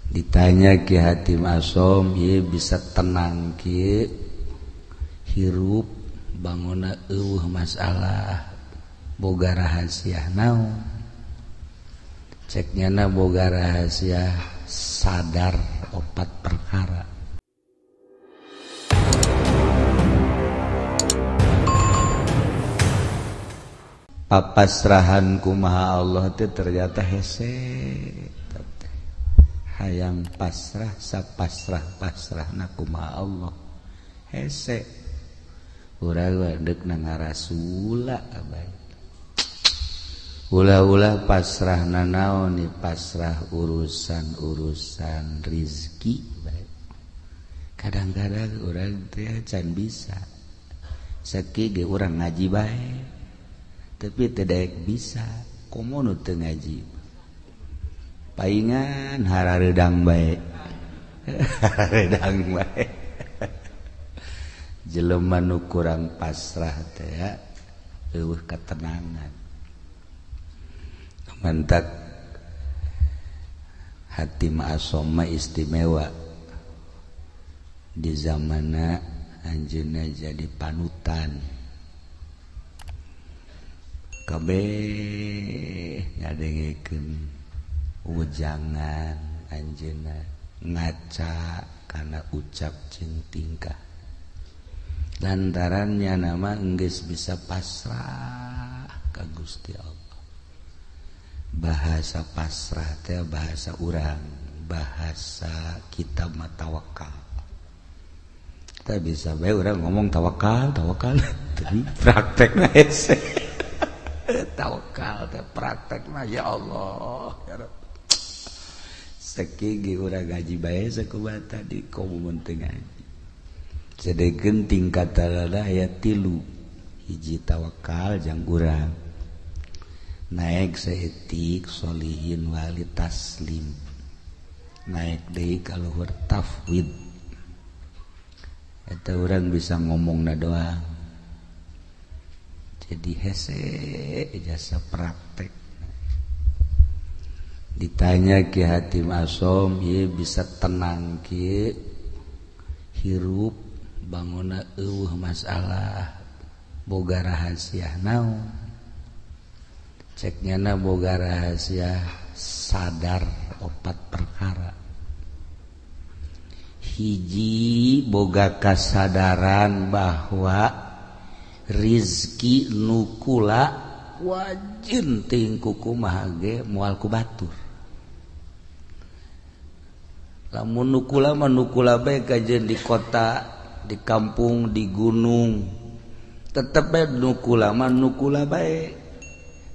Ditanya Ki Hatim Asom, ieu bisa tenang kieu hirup banguna eueuh masalah boga rahasia naon. Ceknyana boga rahasia sadar 4 perkara. Papasrahan kumaha Allah teh ternyata hese. Hayang pasrah sapasrah-pasrahna kumaha Allah hese. Urang deuk na ngarasula abay. Ulah-ulah pasrahna naon ni pasrah urusan rizki bae. Kadang-kadang urang teh can bisa. Sakieu ge urang ngaji bae. Tapi teu daek bisa. Komo nu teu ngaji. Paingan hararedang bae. Hararedang bae. Jelema nu kurang pasrah teh eueuh katenangan. Mantak Hatim Asom istimewa di zamanna anjeunna jadi panutan. Kabeh ngadengkeun ujangan anjeunna ngaca kana ucap jeung tingkah. Lantarannya nama geus bisa pasrah ka Gusti Allah. Bahasa pasrah teh bahasa urang, bahasa kita mah tawakal. Kita bisa bae urang ngomong tawakal tapi praktekna hese. Tawakal teh praktekna ya Allah ya Rabb. Sakieu ge urang ngaji bae sakubata di komun teu ngaji. Sadegeun tingkatanna aya 3. Hiji tawakal jang urang. Naik saetik solihin wali taslim. Naik deui ka luhur tafwid. Eta urang bisa ngomongna doang. Jadi hese jasa praktek. Ditanya Ki Hatim Asom, ieu bisa tenang kieu hirup banguna eueuh masalah boga rahasia naon. Ceknyana boga rahasia sadar 4 perkara. Hiji boga kasadaran bahwa rizki nukula wajin ting kumaha ge moal ku batur. Lamun nukula mah nukula bae kajeun di kota, di kampung, di gunung. Tetep bae nukula mah nukula bae.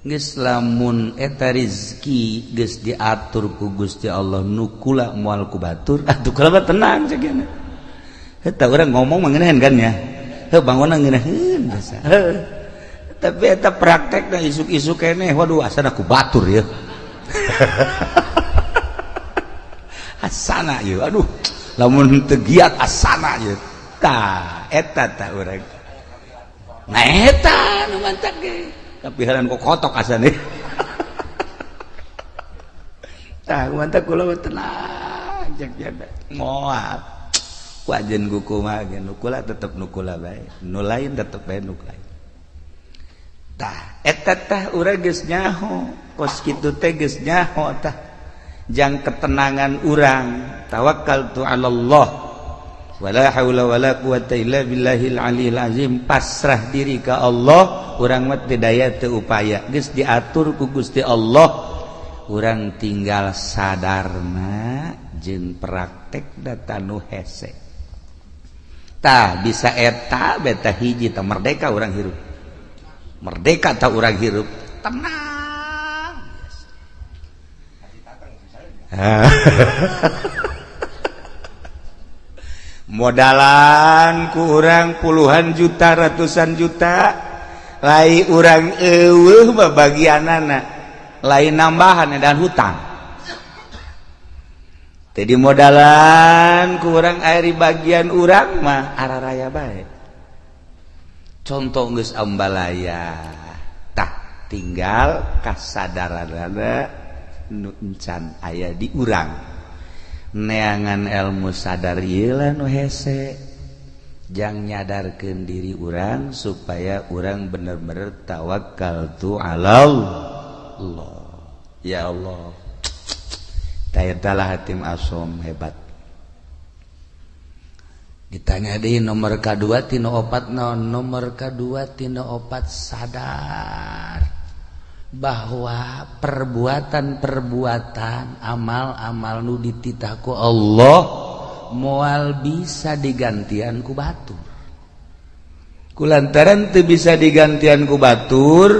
Geus lamun eta rizki geus diatur ku Gusti Allah nukula moal ku batur, atuh kula mah tenang ceukna. Eta urang ngomong maneunaheun kan ya. Heuh bangunna ngeunaheun basa. Tapi eta praktekna isuk-isuk keneh, waduh asana ku batur ya. Asana ieu, aduh lamun teu giat asana ieu. Tah eta tah urang. Nah eta nu mantap ge. Tapi haran kok kotok asane. Tah mantap kula mah tenang cek jada. Moal. Wajen kuku mah ge nukula tetep nukula bae. Nu lain tetep bae nu lain. Tah eta tah urang geus nyaho. Kos kitu teh geus nyaho tah. Jang ketenangan urang. Tawakkaltu 'alallah. Wala haula wala quwata illa billahil aliyil azim. Pasrah diri ka Allah. Urang mah teu daya teu upaya geus diatur ku Gusti Allah. Urang tinggal sadarna jeung praktekna tanu hese. Tah bisa eta beta hiji tah merdeka urang hirup. Merdeka tah urang hirup tenang. Modalan ku urang puluhan juta ratusan juta. Lai urang eueuh bagianana lain nambahan dan hutang. Jadi modalan ku urang aya di bagian urang mah araraya bae. Contoh geus ambalaya. Tah tinggal kasadaranana nu encan aya di urang. neangan ilmu sadar ieu lah nu hese jang nyadarkeun diri urang supaya urang bener-bener tawakkaltu ala Allah. Ya Allah, tayatalah hatim asom hebat. Ditanya di nomor kedua tino opat non nomor kedua tino opat sadar bahwa perbuatan-perbuatan amal-amal nu dititah ku Allah moal bisa digantian ku batur. Kulantaran teu bisa digantian ku batur,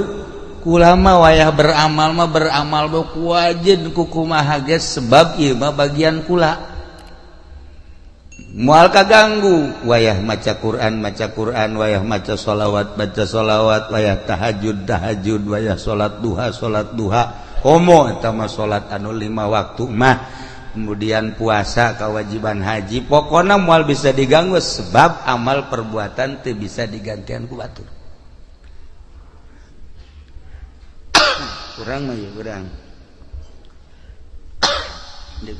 kula mah wayah beramal mah beramal ku wajib ku kumaha geus sebab ieu mah bagian kula. Moal kaganggu wayah maca Quran, wayah maca sholawat, wayah tahajud, wayah sholat duha, homo eta mah sholat anu 5 waktu mah, kemudian puasa kewajiban haji, pokona moal bisa diganggu sebab amal perbuatan teu bisa digantian ku batur. Kurang mah ya kurang.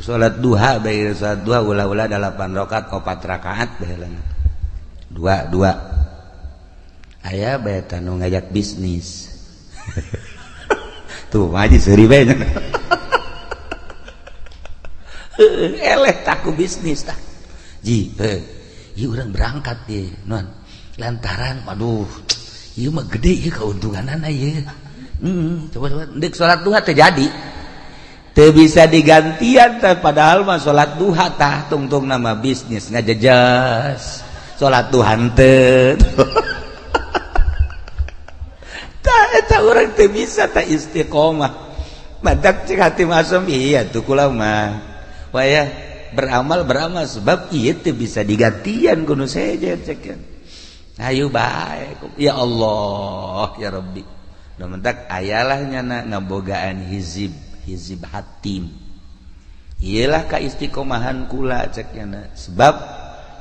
Salat duha bae salat duha ulah-ulah 8 rakaat 4 rakaat baheula. 2 aya bae tanu ngajak bisnis. Tuh ngaji seuri bae. Eleh taku bisnis tah. Ji, ieu urang berangkat ye, non. Lantaran waduh, ieu mah gede ieu kauntunganana ieu. Coba deuk salat duha teh jadi. Teu bisa digantian teh padahal mah salat duha tah tungtung nama bisnis ngajejas salat duha teu tah eta urang teu bisa tah istiqomah badak cek hati masem iya tuh kula mah wayah beramal sebab ieu teu bisa digantian ku nu sejen cekeun ayo bae ya Allah ya Rabbi da mentak ayalah nyana ngabogaan hizib hatim iyalah kaistiqomahan kula ceknya sebab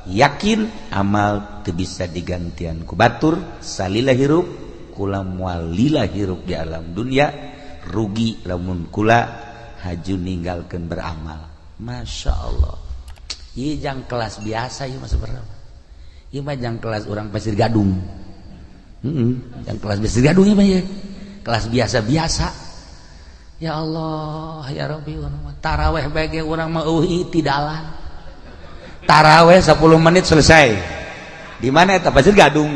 yakin amal teu bisa digantian ku batur salila hirup kula moal lila hirup di alam dunia rugi lamun kula haju ninggalkeun beramal. Masya Allah ieu jang kelas biasa ieu mah sebenarnya ieu mah jang kelas urang Pasir Gadung jang kelas Pasir Gadung ieu mah ieu kelas biasa-biasa. Ya Allah ya Rabbi taraweh bage urang mah eueuh tidalan taraweh 10 menit selesai di mana eta Pasir Gadung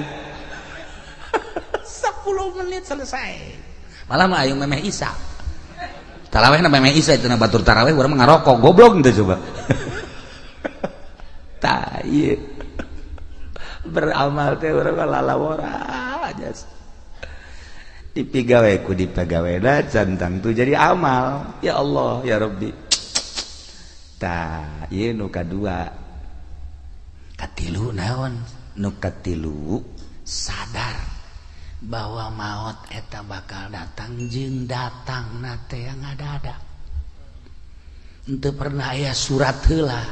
10 menit selesai malah mah aya memeh Isa tarawehna memeh Isa itu na batur taraweh urang mah ngarokok goblok teh coba tah ieu beramal teh urang lalawora aja dipigawe ku dipagaweuna cantang tu jadi amal ya Allah ya Rabbi. Tah ieu nu kadua katilu naon nu katilu sadar bahwa maut eta bakal datang jeung datangna teh ngadadak henteu pernah aya surat heula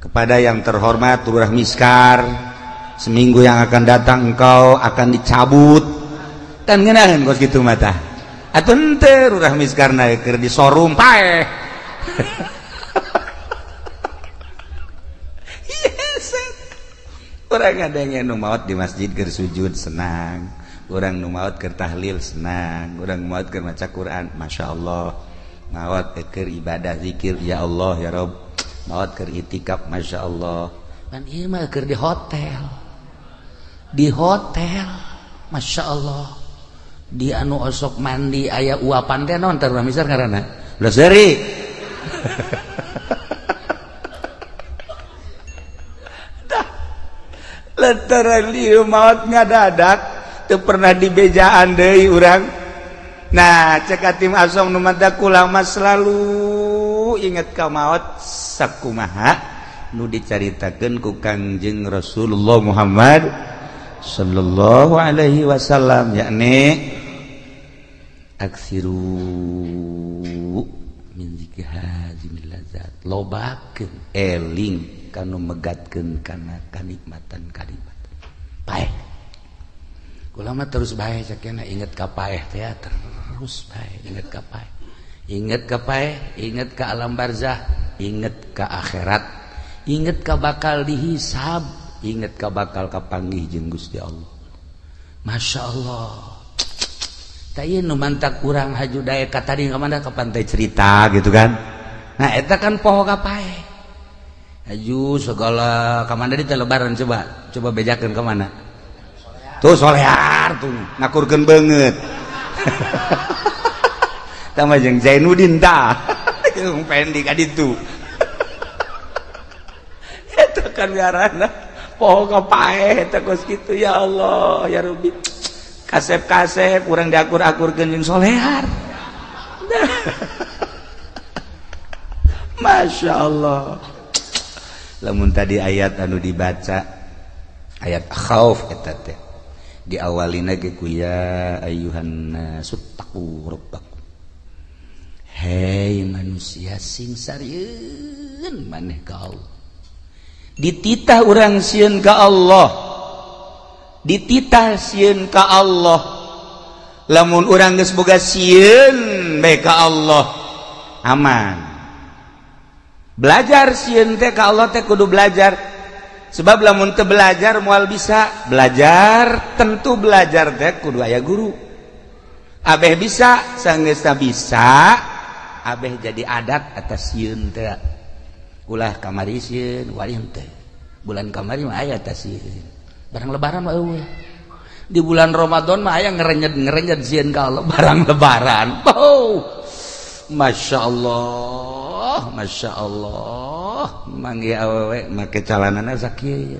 kepada yang terhormat Lurah Miskar seminggu yang akan datang engkau akan dicabut kan ngeunaheun kos kitu mah tah atuh henteu Lurah Miskarna keur di showroom paeh urang ngadenge nu maot di masjid keur sujud senang urang nu maot keur tahlil senang urang maot keur maca Quran masyaallah maot keur ibadah zikir ya Allah ya Rabb maot keur itikaf masyaallah kan ieu mah keur di hotel masyaallah di anu osok mandi aya uapan teh naon teh misal ngaranna ulah seuri tah lantaran ieu maot ngadadak teu pernah dibejaan deui urang nah cek atim asom nu mata kula mah selalu inget ka maot sakumaha nu dicaritakeun ku Kangjeng Rasulullah Muhammad sallallahu alaihi wasallam yakni aksiru min zikri hazimil lazat lobakeun eling kanu megatkeun kana kanikmatan paeh kula mah terus bae sakena inget ka paeh teh terus bae inget ka paeh inget ka alam barzah inget ka akhirat, inget ka bakal dihisab, inget ka bakal kapanggih jeung Gusti Allah. Masya Allah. Taya nu mantak kurang haju daya ka tadi ka mana ka pantai cerita gitu kan. Nah eta kan poho kapae. Haju segala ka mana di lebaran coba bejakeun ka mana. Tuh solear tuh ngakurkeun beungeut. Tama jeung Zainuddin tah. Jeung pendi ka ditu. Eta kan ngaranna poho kapae eta kos kitu ya Allah ya Rabbi. Kasep-kasep urang diakur-akurkeun jeung solear. Masya Allah. Lamun tadi ayat anu dibaca ayat khauf eta teh diawalina ge ku ya ayyuhan nasu taqu rabbakum. Hei manusia sing sarieun maneh ka Allah. Dititah urang sieun ka Allah. Dititah sieun ka Allah. Lamun urang geus boga sieun bae ka Allah aman. Belajar sieun teh ka Allah teh kudu belajar. Sebab lamun teu belajar moal bisa belajar, tentu belajar teh kudu aya guru. Abeh bisa, saenggeusna bisa, abeh jadi adat atas sieun teh. Ulah kamari sieun, walian teh. Bulan kamari mah aya atas sieun. Barang lebaran mah eueuh. Di bulan Ramadan mah aya ngerenyet sieun ka Allah barang lebaran. Oh. Masya Allah, Masya Allah, manggi awewe make calanana sakieu.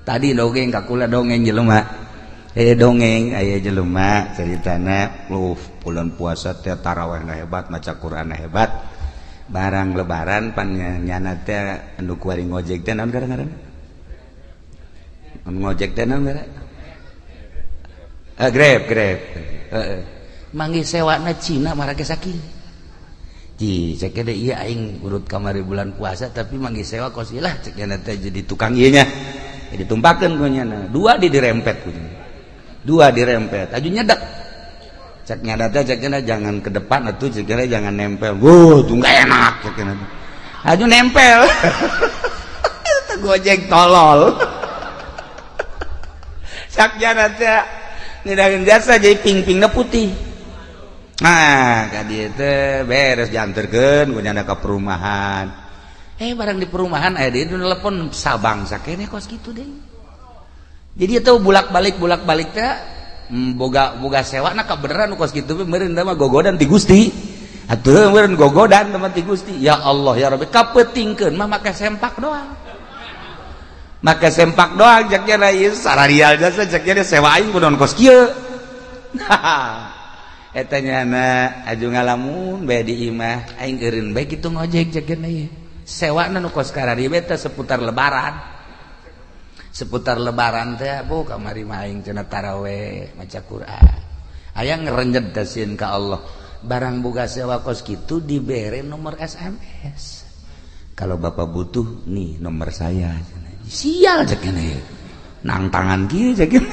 Tadi dongeng kakula dongeng jelema. Dongeng aya jelema ceritana bulan puasa teh tarawihna hebat, maca Qur'an hebat. Barang lebaran pan nyana teh anu kuari ngojek teh naon ngaranna? Ngojek teh naon ngaranna? Grab. Heeh. Manggi sewana Cina marake sakieu. Ji cek ada iya aing urut kamari bulan puasa tapi manggi sewa kos ilah cek teh jadi tukang ieu nya. Jadi tumpakeun ku nyana. Dua dirempet ku. Dua dirempet. Aju nyedak. Cek nyada teh cek jangan ke depan atuh cek jangan nempel. Tuh enggak enak cek aju nempel. Eta Gojek tolol. Cek nyana teh ngidakeun jasa jadi ping-pingna putih. Nah, kadi teh beres dianterkeun ku nyana ka perumahan. Barang di perumahan aya deui telepon sabang sakene kos kitu deui. Jadi eta bulak-balik teh boga sewana ka beneran kos kitu meureun mah gogodan ti Gusti. Atuh meureun gogodan teman ti Gusti. Ya Allah ya Rabbi kapeutingkeun mah make sempak doang. Make sempak doang cek nya ieu sararial jasa cek nya sewa aing kudu kos kieu. Eta nyana aju ngalamun bae di imah aing eureun bae kitu ngojek cekeun ieu. Sewana nu kos karari teh seputar lebaran. Seputar lebaran teh bu kamari mah aing cenah tarawih maca Qur'an. Aya ngerenjet teh sieun ka Allah. Barang boga sewa kos kitu dibere nomor SMS. Kalau Bapak butuh nih nomor saya. Sial cekeun ieu. Nang tangan kieu cekeun.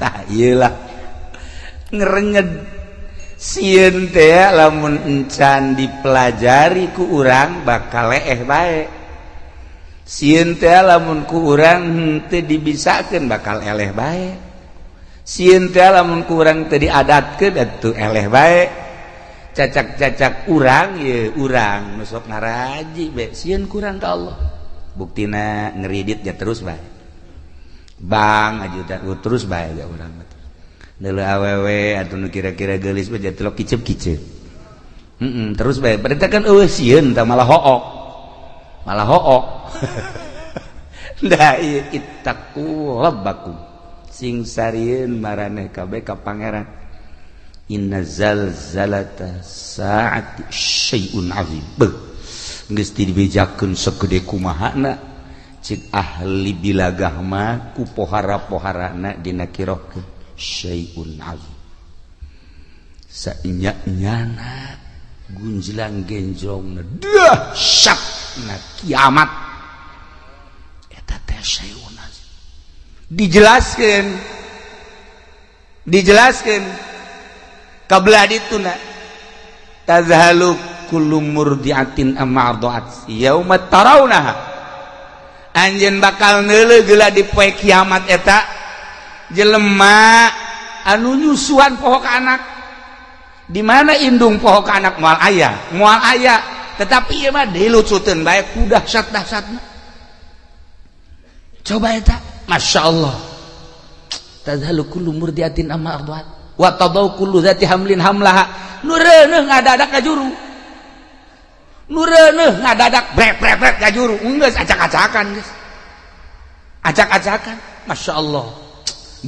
Tah ieu lah. Ngerenyed sieun teh lamun encan dipelajari ku urang bakal leeh bae. Sieun teh lamun ku urang teu dibisakeun bakal eleh bae. Sieun teh lamun ku urang teu diadatkeun atuh eleh bae. Cacak-cacak urang ye urang nu sok ngaraji bae sieun ku urang ka Allah. Buktina ngeridit ya terus bae. Bang ajudan terus bae ya urang. Dulu awewe atau nu kira-kira geulis mah jadi lo kicep-kicep. Terus bae berarti kan eueuh sieun tah malah hook. Malah hook. Da ieu ittaqu rabbakum. Sing sarieun maraneh kabeh ka pangeran. Inna zalzalata saati syai'un azim. Geus dibejakeun sagede kumahana cik ahli bilagah mah ku pohara-poharana dina kirokeun. Syai'un azim. Saenya-nyana gunjlang genjlongna dahsyatna kiamat. Eta teh syai'un azim. Dijelaskeun kabelah dituna tazhalu kullu murdiatin amma arda'at yauma tarawnaha anjeun bakal neuleuh geula di poe kiamat eta jelema anu nyusuan poho ka anak. Di mana indung poho ka anak moal aya tetapi ieu mah dilucuteun bae ku dahsyat-dahsyatna. Coba eta masyaallah tadhalu kullu murdiatin amma arda'at wa tadau kullu dzati hamlin hamlaha nu reuneuh ngadadak ka juru nu reuneuh ngadadak brek ka juru geus acak-acakan geus acak-acakan masyaallah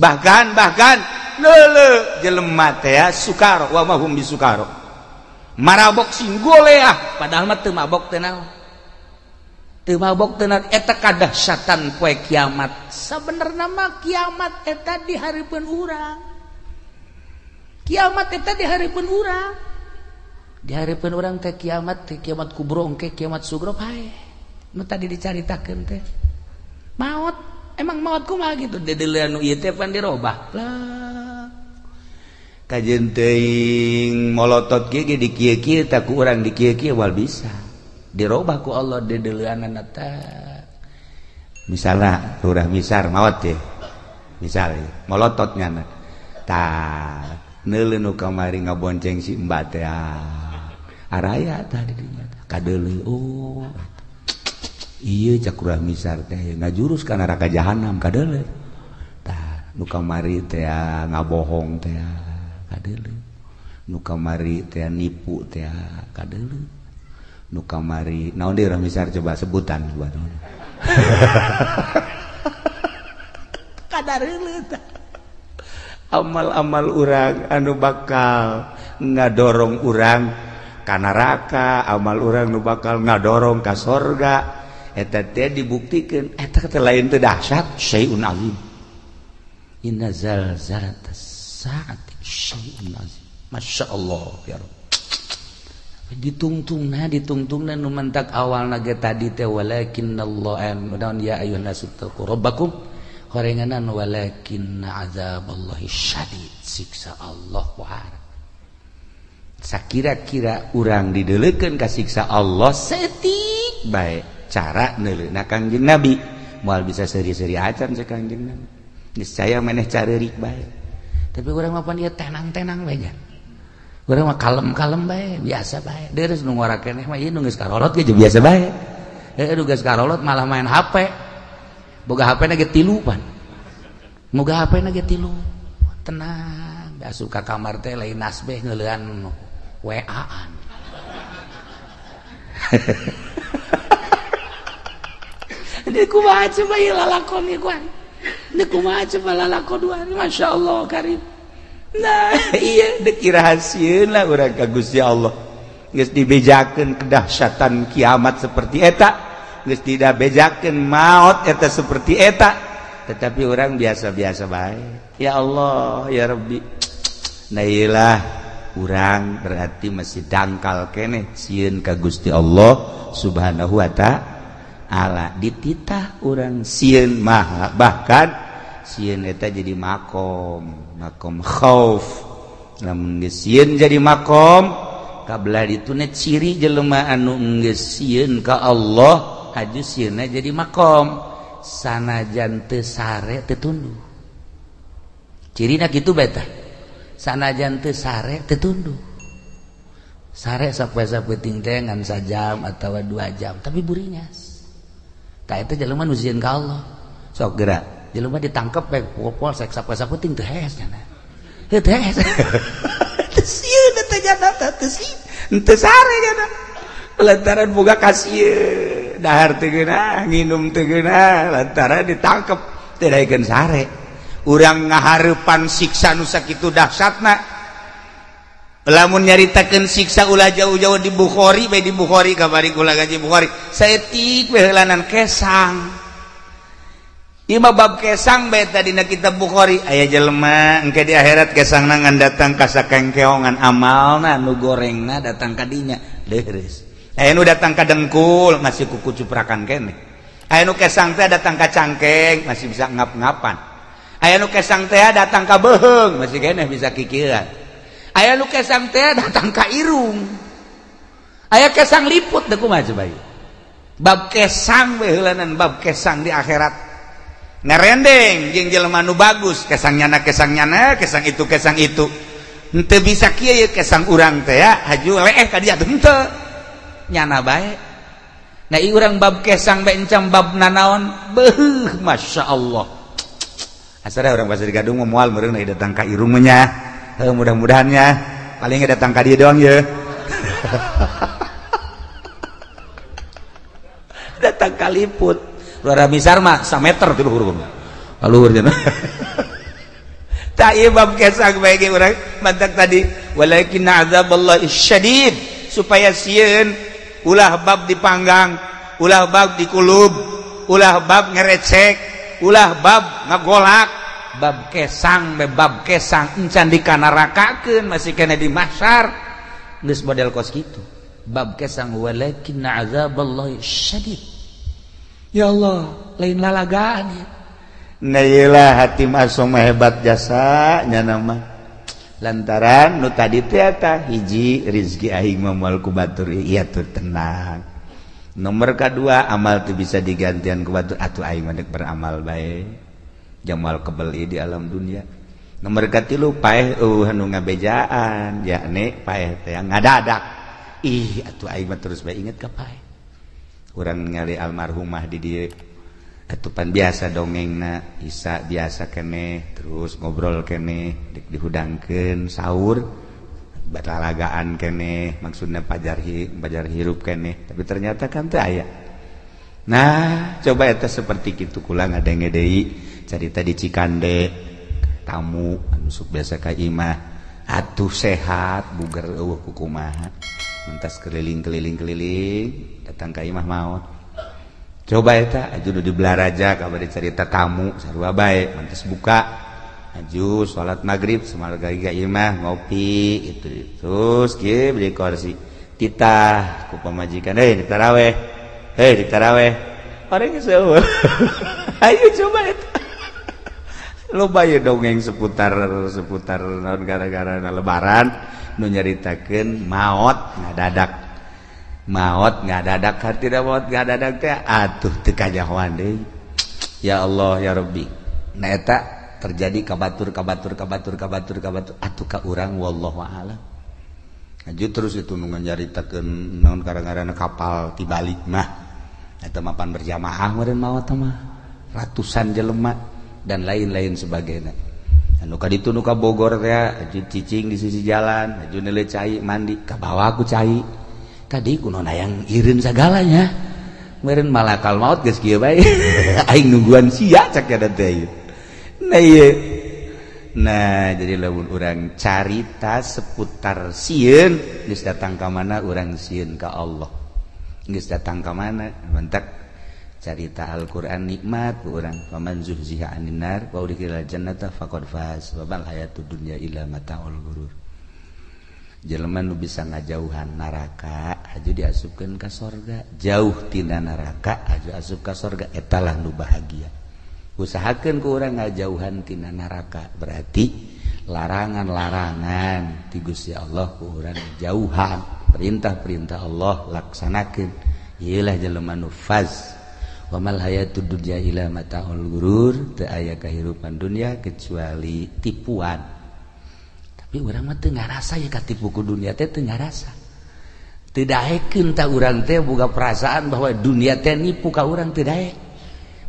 bahkan leuleuh jelema teh sukaro wa mahum bisukaro marabok sing goleah padahal mah teu mabok teh naon teu mabok teh naon eta kadahsyatan poe kiamat. Sabenerna mah kiamat eta di hareupeun urang. Kiamat eta di hareupeun urang. Di hareupeun urang teh kiamat kubro engke kiamat sugro pae. Nu tadi dicaritakeun teh. Maut, emang maut kumaha gitu? Dedeleuan nu ieu teh pan dirobah. Lah. Kajeun teuing molotot ge di kieu-kieu tah ku urang di kieu-kieu wal bisa. Dirobah ku Allah dedeleuanna teh. Misalnya urang misar maot teh. Misalnya molotot nyana. Tah neuleuh nu kamari ngabonceng si Mbak teh araya tah di dinya. Kadeuleuh oh. Ieu cak urang misar teh ngajurus ka neraka jahanam kadeuleuh. Tah nu kamari teh ngabohong teh kadeuleuh. Nu kamari teh nipu teh kadeuleuh. Nu kamari naon deui urang misar coba sebutan coba. Kadareuleut amal-amal urang anu bakal ngadorong urang ka neraka, amal urang nu bakal ngadorong ka sorga eta teh dibuktikeun eta teh lain teh dahsyat syai'un azim. Inna zalzalatas saati syai'un azim. Masyaallah ya Rabb. Ditungtungna nu mentak awalna ge tadi teh walakinnallaha mudan ya ayyuhan nasu taqu rabbakum horenganan walakinna azaballahi syadid siksa Allah pohara. Sakira-kira urang dideuleukeun ka siksa Allah setik bae cara neuleuhna Kangjeng Nabi moal bisa seri-seri acan sa Kangjeng Nabi. Niscaya maneh careurik bae. Tapi urang mah pan ieu tenang-tenang bae nya. Urang mah kalem-kalem bae, biasa bae. Deres nu ngora keneh mah ieu nu geus karolot ge biasa bae. Nu geus karolot malah main HP. Boga HP-na ge 3 pan. Moga HP-na ge 3. Tenang, da suka kamar teh lain nasbeh ngeuleuan WA-an. Dia kumaha coba ieu lalakon ieu kuan. Dia kumaha coba lalakon masyaallah karim. Nah iya dek irahasieun lah urang ka Gusti Allah geus dibejakeun kedahsyatan kiamat seperti eta geus dibejakeun maut eta seperti eta tetapi orang biasa-biasa bae ya Allah ya Rabbi. Nah iyalah urang berarti masih dangkal keneh sieun ka Gusti Allah Subhanahu wa ta'ala dititah urang sieun mah bahkan sieun eta jadi makom khauf lamun geus sieun jadi makom kabelah dituna ciri jelema anu geus sieun ka Allah haju sieunna jadi makom sanajan teu sare teu tunduh cirina kitu bae tah sanajan teu sare teu tunduh sare sapoe-sapoe teh ngan sajam atawa 2 jam tapi burinyas tah eta jelema nu sieun ka Allah sok geura jelema ditangkep bae polsek sapoe-sapoe ting teu hees cenah teu hees teu sieun teh jana teu sieun teu sare jana lantaran boga kasieun dahar teu geunah nginum teu geunah lantaran ditangkep teu daekeun sare urang ngahareupan siksa nu sakitu dahsyatna lamun nyaritakeun siksa ulah jauh-jauh di Bukhari bae di Bukhari kabari kula gaji Bukhari saeutik we heulanan kesang ima bab kesang bae tadina kitab Bukhari aya jelema engke di akhirat kesangna ngan datang ka sakengkeongan amalna nu gorengna datang ka dinya leres aya nu datang ka dengkul masih kuku cuprakan keneh aya nu kesang teh datang ka cangkeng masih bisa ngap-ngapan aya nu kesang teh datang ka beuheung masih keneh bisa kikieuan aya nu kesang teh datang ka irung aya kesang liput teh kumaha coba ieu bab kesang we heulanan bab kesang di akhirat ngarendeng jeung jelema nu bagus kesangnyana kesang itu henteu bisa kieu ye kesang urang teh ya haju leeh ka dieu henteu nyana bae nah ieu urang bab kesang bae encam bab nanaon beuh masyaallah asara urang Pasir Gadung moal meureun datang ka irung nya mudah-mudahannya paling datang ka dieu doang ye datang ka liput luar misar mah 1 meter ti luhur luhur cenah ta ieu bab kesang bae ge urang mantak tadi walakin azaballahi syadid supaya sieun ulah bab dipanggang ulah bab dikulub ulah bab ngerecek ulah bab ngagolak bab kesang encan dikanarakakeun masih kena di mahsyar geus model kos kitu bab kesang walakin azaballahi syadid ya Allah lain lalagaan ya nah iyalah hati masuk hebat jasa nyana mah lantaran nu tadi teh eta hiji rezeki aing mah moal ku batur ieu tuh tenang nomor kedua amal teu bisa digantian ku batur atuh aing mah beramal bae jamal kebel di alam dunia nomor katilu paeh anu ngabejaan yakni paeh teh ngadadak ih atuh aing mah terus bae inget ka paeh urang ningali almarhumah di dieu atupan biasa dongengna Isa biasa keneh terus ngobrol keneh dihudangkeun sahur balalagaan keneh maksudna pajar hirup keneh tapi ternyata kan teu aya nah coba eta seperti kitu kula ngadenge deui carita di Cikande tamu anu sok biasa ka imah atuh sehat bugar eueuh kumaha mentas keliling datang ka imah maot coba eta aju di belaraja kabari carita tamu sarua bae mantes buka aju salat maghrib samarga ka imah ngopi itu terus kieu beli kursi titah ku pamajikan di taraweh orangnya seueur ayo coba eta loba ye dongeng seputar naon gara-gara lebaran nu nyaritakeun maot ngadadak tidak maot ngadadak teh atuh teu kajahoan deui ya Allah ya Rabbi nah eta terjadi kabatur atuh ka urang wallahu a'lam aju terus itu nu nyaritakeun naon gara-garana kapal tibalik mah eta mapan berjamaah meureun maot mah ratusan jelema dan lain-lain sebagainya anu ka ditu nu ka Bogor teh aju cicing di sisi jalan aju neuleuh cai mandi ka bawah ku cai tadi kunaon hayang ireun sagalanya meureun malakal maut geus kieu bae aing nungguan sia cak ada teh nah ieu nah jadi lamun urang carita seputar sieun geus datang ka mana urang sieun ka Allah geus datang ka mana mentak carita Al-Qur'an nikmat ku urang faman zuhziha 'anil nar wa udkhilal jannata faqad faz wa bal hayatud dunya illa mata'ul ghurur jelema nu bisa ngajauhan neraka aju diasupkeun ka sorga jauh tina neraka aju asup ka sorga etalah nu bahagia usahakeun ku urang ngajauhan tina neraka berarti larangan-larangan ti Gusti Allah ku urang jauhan perintah-perintah Allah laksanakeun ieulah jelema nu faz wa mal hayatud dunya illa mata'ul ghurur teu aya kahirupan dunia kecuali tipuan tapi urang mah teu ngarasa ya katipu ku dunia teh teu ngarasa teu daekeun ta urang teh boga perasaan bahwa dunia teh nipu ka urang teu daek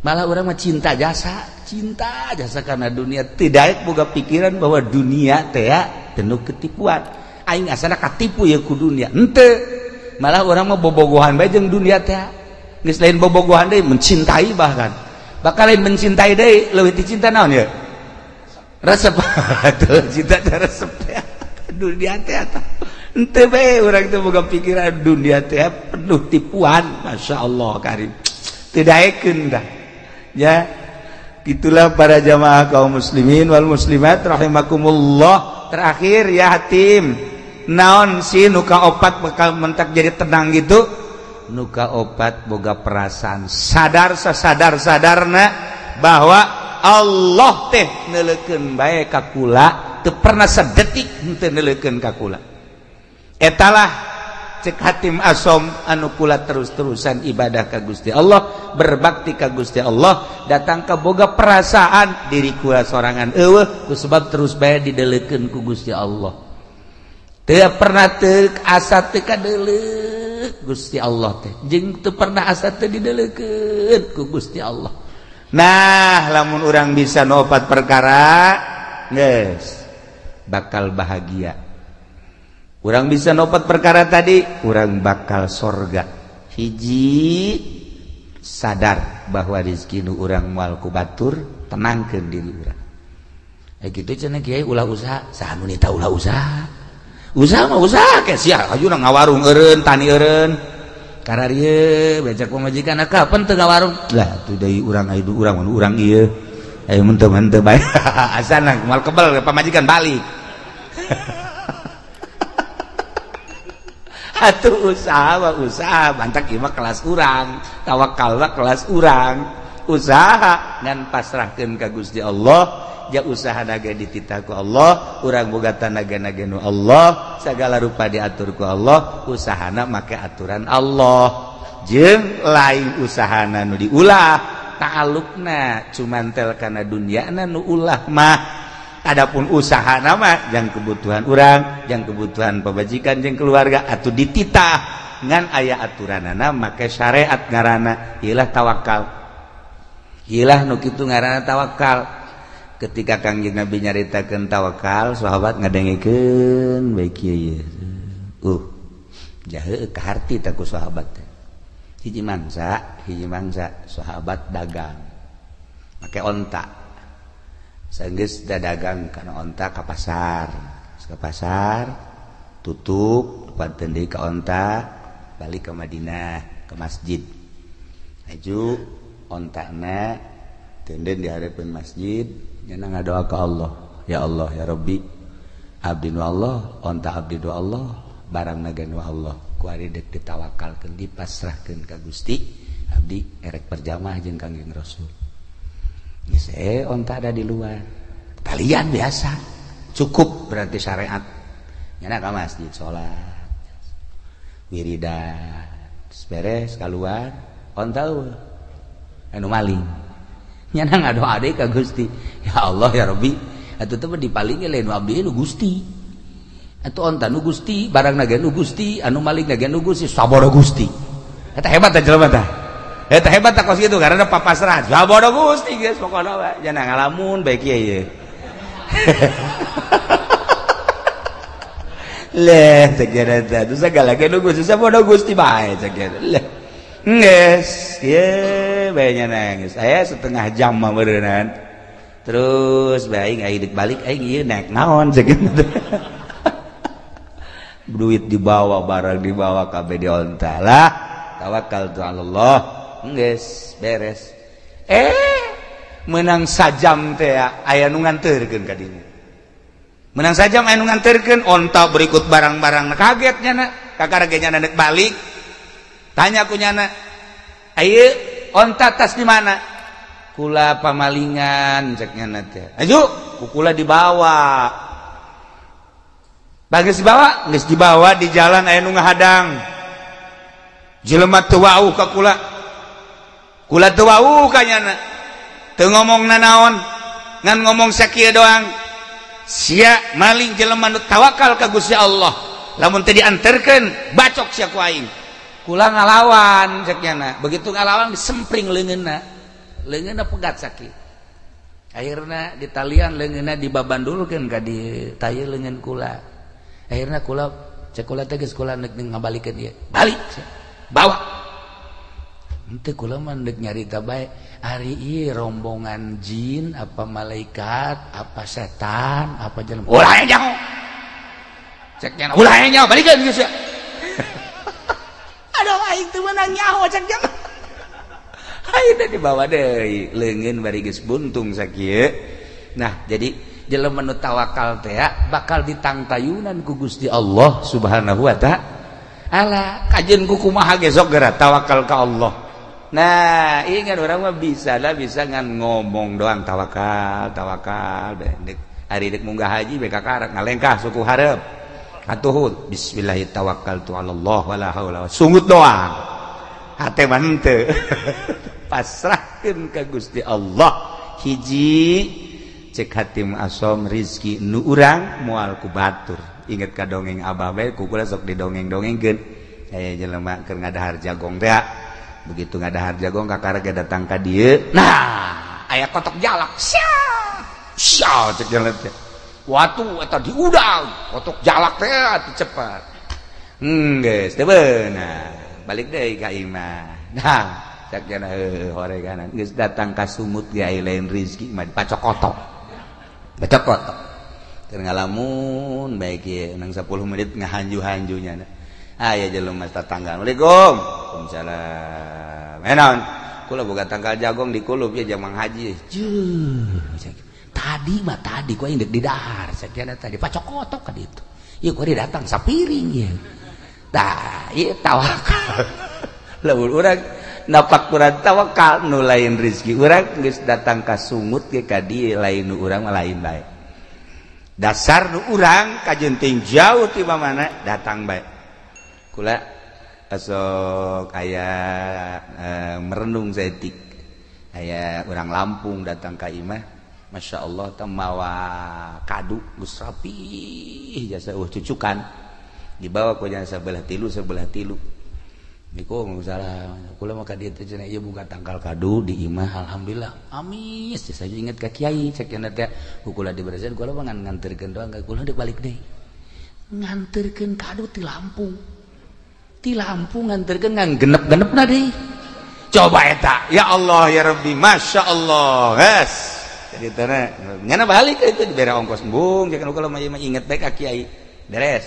malah urang mah cinta jasa karena dunia teu daek boga pikiran bahwa dunia teh penuh ketipuan aing asana katipu ya ku dunia henteu malah urang mah bobogohan bae jeung dunia teh geus lain bobogohan deui mencintai bahkan bakal lain mencintai deui leuwih ti cinta naon ya resep tuh cinta resep teh dunia teh eta henteu bae urang teh boga pikiran dunia teh penuh tipuan masyaallah karim teu daekeun dah ya itulah para jamaah kaum muslimin wal muslimat rahimakumullah terakhir ya hatim naon si nuka opat bakal mentak jadi tenang gitu nuka opat boga perasaan sadar sadarna bahwa Allah teh neuleukeun bae ka kula teu pernah sadetik henteu neuleukeun ka kula etalah cek Hatim Asom anu kula terus-terusan ibadah ka Gusti Allah, berbakti ka Gusti Allah, datang ka boga perasaan diri kula sorangan eueuh ku sebab terus bae dideleukeun ku Gusti Allah. Teu pernah teu asa teu kadeuleuh Gusti Allah teh, jeung teu pernah asa teu dideleukeun ku Gusti Allah. Nah, lamun urang bisa nopat perkara geus bakal bahagia. Urang bisa nopat perkara tadi, urang bakal sorga. Hiji sadar bahwa rezeki nu urang moal ku batur, tenangkeun diri urang. Kitu cenah kiai ulah usaha, saha nu nita ulah usaha. Usaha mah usaha ke sia, ajuna ngawarung eureun, tani eureun. Kararieu becak pamajikan kapan teu ngawarung? Lah tu deui urang aya urang ieu. Aya mun teu bae. Asana moal kebal pamajikan balik. Atuh usaha mah usaha, bantak ieu mah kelas urang, tawakal mah kelas urang. Usaha ngan pasrahkeun ka Gusti Allah, ja usaha naga dititah ku Allah, urang boga tanaga-naga nu Allah, sagala rupa diatur ku Allah, usahana make aturan Allah. Jeung lain usahana nu diulah, ta'alluqna cumantel kana dunyana nu ulah mah. Adapun usaha nama jang kebutuhan urang, jang kebutuhan pemajikan jeung keluarga atuh dititah ngan aya aturanana make syariat ngaranna ieulah tawakal. Ieulah nu kitu ngaranna tawakal. Ketika Kangjeng Nabi nyaritakeun tawakal, sahabat ngadengikeun bae kieu. Jahe kaharti ta ku sahabat teh. Hiji mangsa sahabat dagang. Make onta. Sanggeus dadagang kana onta ka pasar. Ka pasar tutup panteun deui ka onta, balik ke Madinah, ke masjid. Maju ontana tenden di harapan masjid, nyana ngadoa ka Allah. Ya Allah, ya Rabbi, abdi nu Allah, onta abdi nu Allah, barang naga nu Allah. Ku ari deuk ditawakalkeun, dipasrahkeun ka Gusti, abdi erek perjamaah jeung Kangjeng Rasul. Geus onta ada di luar. Talian biasa. Cukup berarti syariat. Nyana ka masjid salat. Wiridan. Beres keluar, onta anu maling. Nyana ngadoa deui ka Gusti. Ya Allah ya Rabbi, atuh teh dipalingi lain abdi nu Gusti. Atuh onta nu Gusti, barang nage nu Gusti, anu maling nage nu Gusti, sabada Gusti. Eta hebat teh jelema teh. Eta hebat tak kos gitu karena papasrah. Sabada Gusti geus pokona bae. Jangan ngalamun bae kieu ye. Leh cek eta tuh sagala ge nu Gusti sabada Gusti bae cek eta. Leh. Geus, ye bae nya geus. Aya setengah jam mah beureunan. Terus bae aing aing balik aing ieu naik naon cek eta. Duit dibawa, barang dibawa kabeh di onta lah. Tawakal tu Allah. Geus beres. Menang sajam teh aya nu nganterkeun ka dinya. Menang sajam aya nu nganterkeun, onta berikut barang-barang kaget nyana, kakarage nyana neuk balik. Tanya ku nyana, "Ayeuna onta tas di mana?" "Kula pamalingan," cek nyana teh. "Aju, kula dibawa." Bagus dibawa, geus dibawa di jalan aya nu ngahadang. Jelema teu wau ka kula. Kula teu wau ka nyana. Teu ngomongna naon, ngan ngomong sakieu doang. Sia maling jelema nu tawakal ka Gusti Allah. Lamun teu dianterkeun, bacok sia ku aing. Kula ngalawan cek nyana. Begitu ngalawan disempring leungeunna. Leungeunna pegat sakit. Akhirna ditalian leungeunna dibabandulkeun ka di tayeu leungeun kula. Akhirna kula cek kula teh geus kula neuk ngabalikeun ieu. Balik. Bawa. Henteu kula mah neuk nyarita bae. Ari ieu rombongan jin apa malaikat apa setan apa jelema. Ulah nyaho. Cek nyana ulah nyaho balikeun geus ya. Aduh aing teu meunang nyaho cek nyana. Ayeuna dibawa deui leungeun bari geus buntung sakieu. Nah, jadi jelema nu tawakal teh bakal ditangtayunan ku Gusti Allah Subhanahu wa ta'ala. Kajeun ku kumaha ge sok geura tawakal ka Allah. Nah, ingat orang mah bisa ngan ngomong doang tawakal, ari deuk munggah haji be kakarek ngalengkah suku hareup. atuh bismillahi tawakkaltu 'alallah wala haula sungut doang hate mah henteu pasrahkeun ka Gusti Allah hiji cek hatim asom rizki nu urang moal ku batur inget ka dongeng abah bae kukula sok didongeng-dongengkeun aya jelema keur ngadahar jagong teh begitu ngadahar jagong kakarage datang ka dieu nah aya kotok jalak sia cek jalan teh watu eta diudang kotok jalak teh atuh cepat geus teu beunah balik deui ka imah nah cak cenah horeganan geus datang ka sumut ge aya lain rezeki mah dipacokotok bacokotok keur ngalamun bae kieu nang 10 menit ngahanju-hanjunya aya jelema tetangga Assalamualaikum waalaikumsalam enaon kula boga tanggal jagong di kulup ya jamang haji tadi ku indek di dahar sakiana tadi pacokotok ka ditu ieu ku datang sapiring ieu tah ieu tawakal lamun urang napak kurang tawakal nu lain rezeki urang geus datang ka sungut ge ka dieu lain nu urang mah lain bae dasar nu urang kajenting jauh ti mana datang bae kula asok aya merenung saeutik aya urang Lampung datang ka imah Masya Allah temawa kadu geus rapi jasa cucukan dibawa ku jasa sebelah tilu Assalamualaikum salam kula mah ka dieu teh cenah ieu buka tangkal kadu di imah alhamdulillah amis saya inget ka kiai cek cenah teh kula dibaraseun kula mah nganterkeun doang kula dek balik deui nganterkeun kadu ti Lampung nganterkeun ngan genep-genepna deui coba eta ya Allah ya Rabbi Masya Allah yes jadi tana nyana balik itu dibere ongkos embung jangan kalau mah inget baik ka kiai beres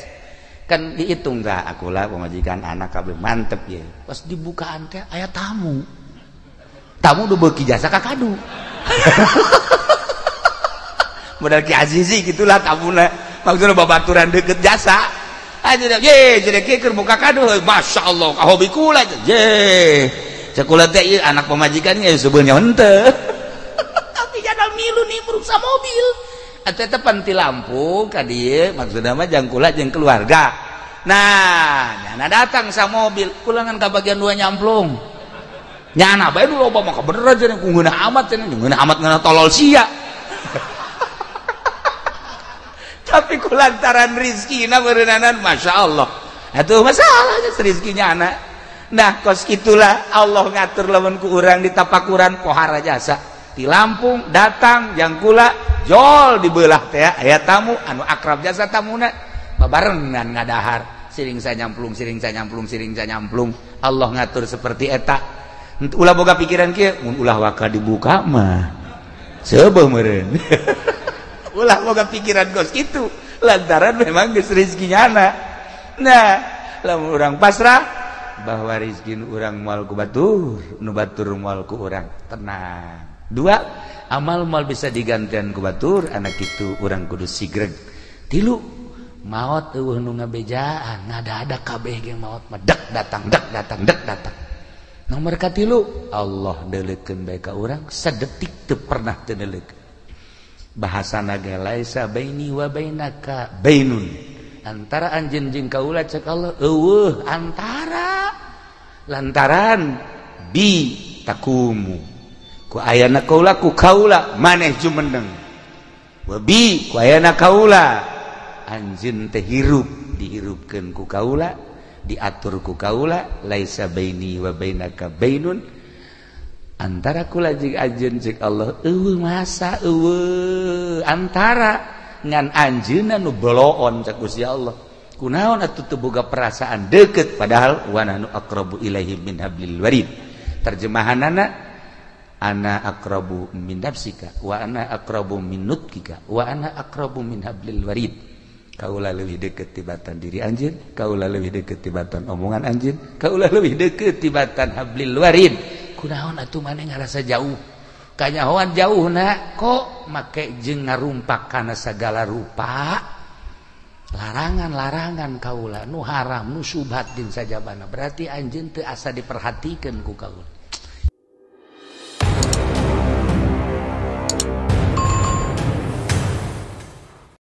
kan dihitung tah akulah pamajikan anak kabeh mantep ya pas dibukaan teh aya tamu udah beuki jasa ka kadu modal Ki Azizi gitulah tamuna maksudna babaturan deukeut jasa aja ye jadi keur buka kadu Masya Allah ka hobi kula ye cekula teh anak pamajikan ge sebenarnya henteu milu nih meruksa mobil eta panti Lampung ka dieu maksudna mah jang kula jeung keluarga nah nyana datang sa mobil kula ngan ka bagian 2 nyamplung nyana bae nu loba mah bener aja ku ngeunah amat cenah ngeunah amat ngeunah tolol sia tapi kulantaran rizkina beureunanan Masya Allah atuh masalahnya rizkinya anak nah kos itulah Allah ngatur lamun ku urang di tapakuran pohara jasa di Lampung datang yang kula jol dibelah teh aya tamu anu akrab jasa tamuna babarengan ngadahar siring sanyamplung Allah ngatur seperti eta ulah boga pikiran kieu mun ulah waka dibuka mah seubeuh meureun ulah boga pikiran gos kitu lantaran memang geus rezekinya ana nah lamun urang pasrah bahwa rezeki nu urang moal ku batur nu batur moal ku urang tenang 2 amal mal bisa digantian ku batur anak itu urang kudu sigreg 3 maot eueuh nu ngabejaan ngada-ada kabeh ge maot mah dek datang nomor ka 3 Allah deuleukeun bae ka urang sadetik teu pernah teu deuleukeun bahasana ge laisa baini wa bainaka bainun antara anjeun jeung kaula cek Allah eueuh antara lantaran bi takumu ku ayana kaula ku kaula maneh jumeneng wabi ku ayana kaula anjeun teh hirup dihirupkeun ku kaula diatur ku kaula laisa baini wa bainaka bainun antara kula jeung anjeun ceuk Allah eueuh masa eueuh antara ngan anjeunna nu beloon cek Gusti Allah kunaon atuh teu boga perasaan deukeut padahal wa nahnu aqrabu ilaihi min hablil warid terjemahanana ana aqrabu min nafsika wa ana aqrabu min nutkika wa ana aqrabu min hablil warid kaula leuwih deukeut tibatan diri anjeun kaula leuwih deukeut tibatan omongan anjeun kaula leuwih deukeut tibatan hablil warid kunaon atuh maneh ngarasa jauh kanyahoan jauhna kok make jeung ngarumpak kana sagala rupa larangan-larangan kaula nu haram nu syubhat din sajabana berarti anjeun teu asa diperhatikeun ku kaula